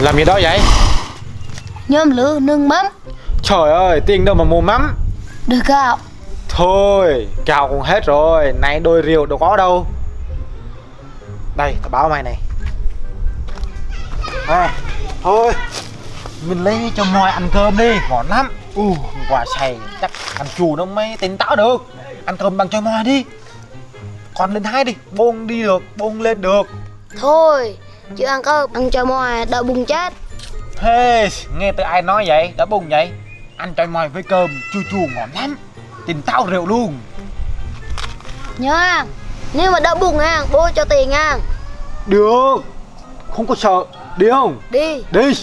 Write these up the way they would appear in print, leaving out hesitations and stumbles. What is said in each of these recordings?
Làm gì đó vậy? Nhôm lửa nướng mắm. Trời ơi, tiền đâu mà mua mắm. Được gạo. Thôi, gạo cũng hết rồi. Này đôi rượu đâu có đâu. Đây, tao báo mày này. Thôi, mình lấy cho moi ăn cơm đi, ngon lắm. Quả xày chắc ăn chù nó mới tỉnh táo được. Ăn cơm bằng cho moi đi. Còn lên hai đi, bông đi được, bông lên được. Thôi, chứ ăn cơm ăn cho moi đợi bùng chết. Nghe từ ai nói vậy, đã bùng vậy. Ăn cho moi với cơm, chua chua ngon lắm. Tỉnh táo rượu luôn. Nhớ, nếu mà đỡ bùng nha, bố cho tiền nha. Được, không có sợ. Đi không? Đi. Đi.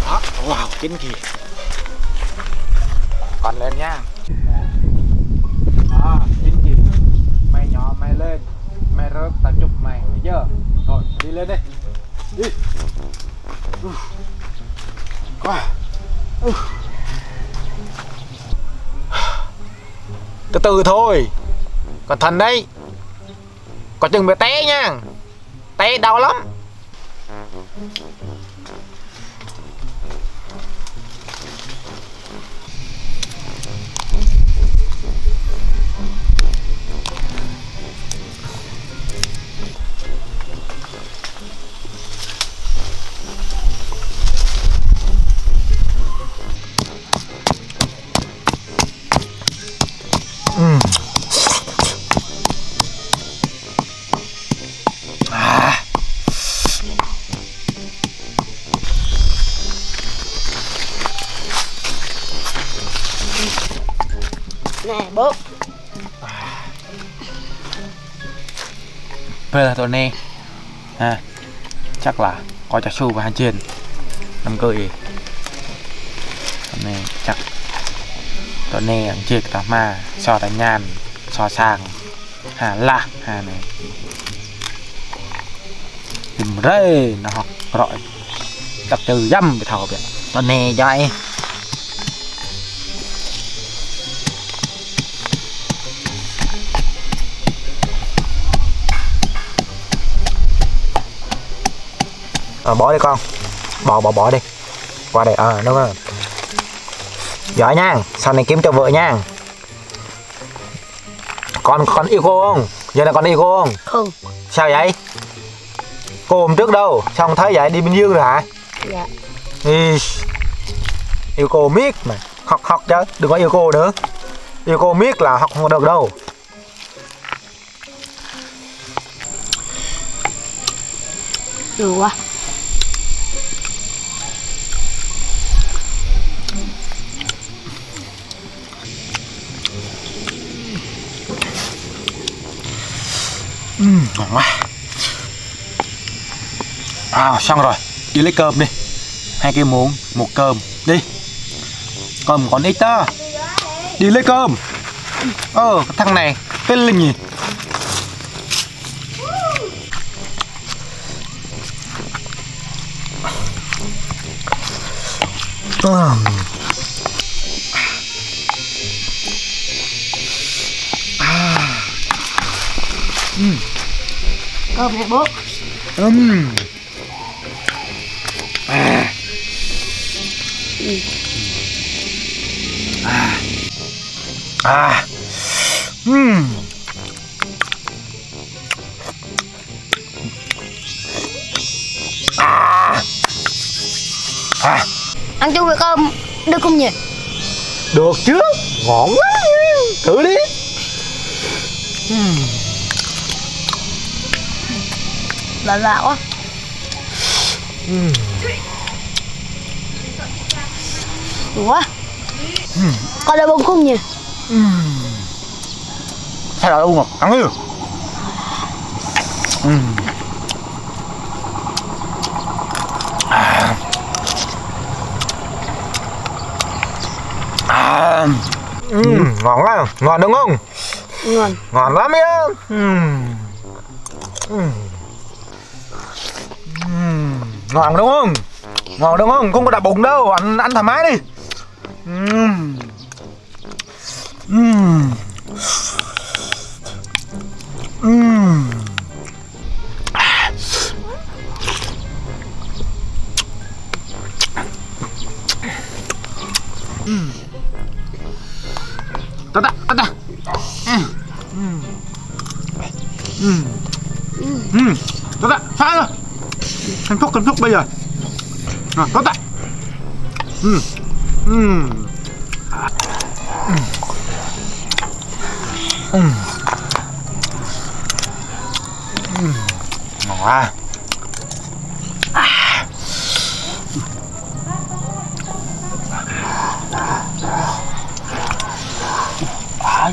Đó, wow, kín kìa. Còn lên nha. Kín kìa. Mày nhỏ mày lên. Mày rớt tao chụp mày, thấy chưa? Rồi, đi lên đi. Đi. Từ từ thôi. Còn thần đấy. Có chừng bị té nha. Té đau lắm. Nè bố. Bây giờ tụi nè chắc là có chả su và hành trên năm cười này chắc tụi nè ăn chết cả mà so tại nhàn so sang lạ này tìm rê nó học rồi tập từ dăm bị thầu vậy tụi nè vậy. Bỏ đi con, bỏ đi qua đây đúng rồi. Giỏi nha, sau này kiếm cho vợ nha. Con yêu cô không? Giờ này con yêu cô không? Không. Sao vậy? Cô hôm trước đâu, sao không thấy vậy? Đi Bình Dương rồi hả? Dạ. Yêu cô miết mà học chứ, đừng có yêu cô nữa. Yêu cô miết là học không được đâu. Được quá. Ngon quá. Xong rồi, đi lấy cơm đi. 2 cái muỗng, 1 cơm, đi. Cơm còn ít đó. Đi lấy cơm. Cái thằng này, cái linh gì? Cơm này bố. Ăn chung với cơm được không nhỉ? Được chứ, ngon quá. Thử đi. Lạ quá. Ủa? Con đau bụng không nhỉ? Sao lại uống ăn đi. Ngon quá, ngon đúng không? Ngon. Ngon lắm nhá. Ngon đúng không? Ngon đúng không? Không có đạp bụng đâu, ăn thoải mái đi. Tao ta. Tao ta, sai rồi. Cân phúc bây giờ. Rồi, tao ta. Ngon quá.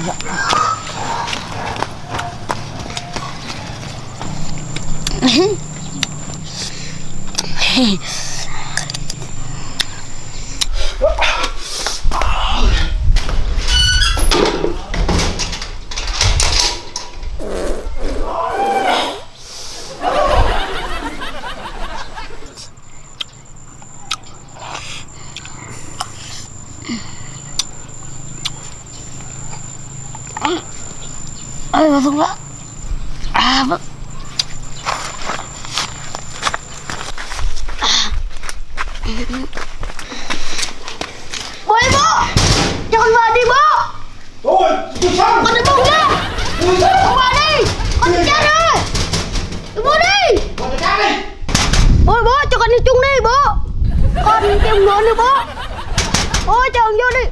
Dạ. Ôi, không đó. À, vâng. Bố đi bố. Cho con vào đi bố. Ôi, tôi xong. Con đi bố ra. Con vào đi. Con đi chết đi. Đi bố đi. Con đi đi. Bố bố cho con đi chung đi bố. Con tìm người đi bố. Bố cho con vô đi.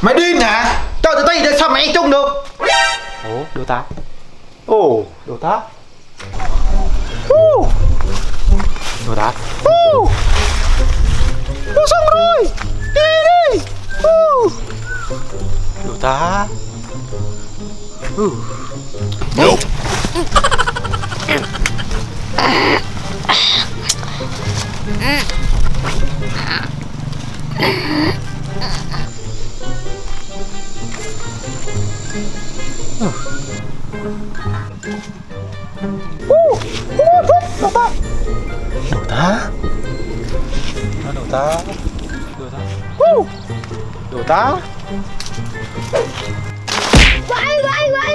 Mày điên hả? Tao tự tay để sao mày chung được? Ồ, đồ tá. Ồ, đồ tá. Đồ tá. Đồ xong rồi. Đi đi. Đồ tá. Đồ tá. Đồ tá. Đồ tá. Đồ tá. Đồ tá. Quay. Quay.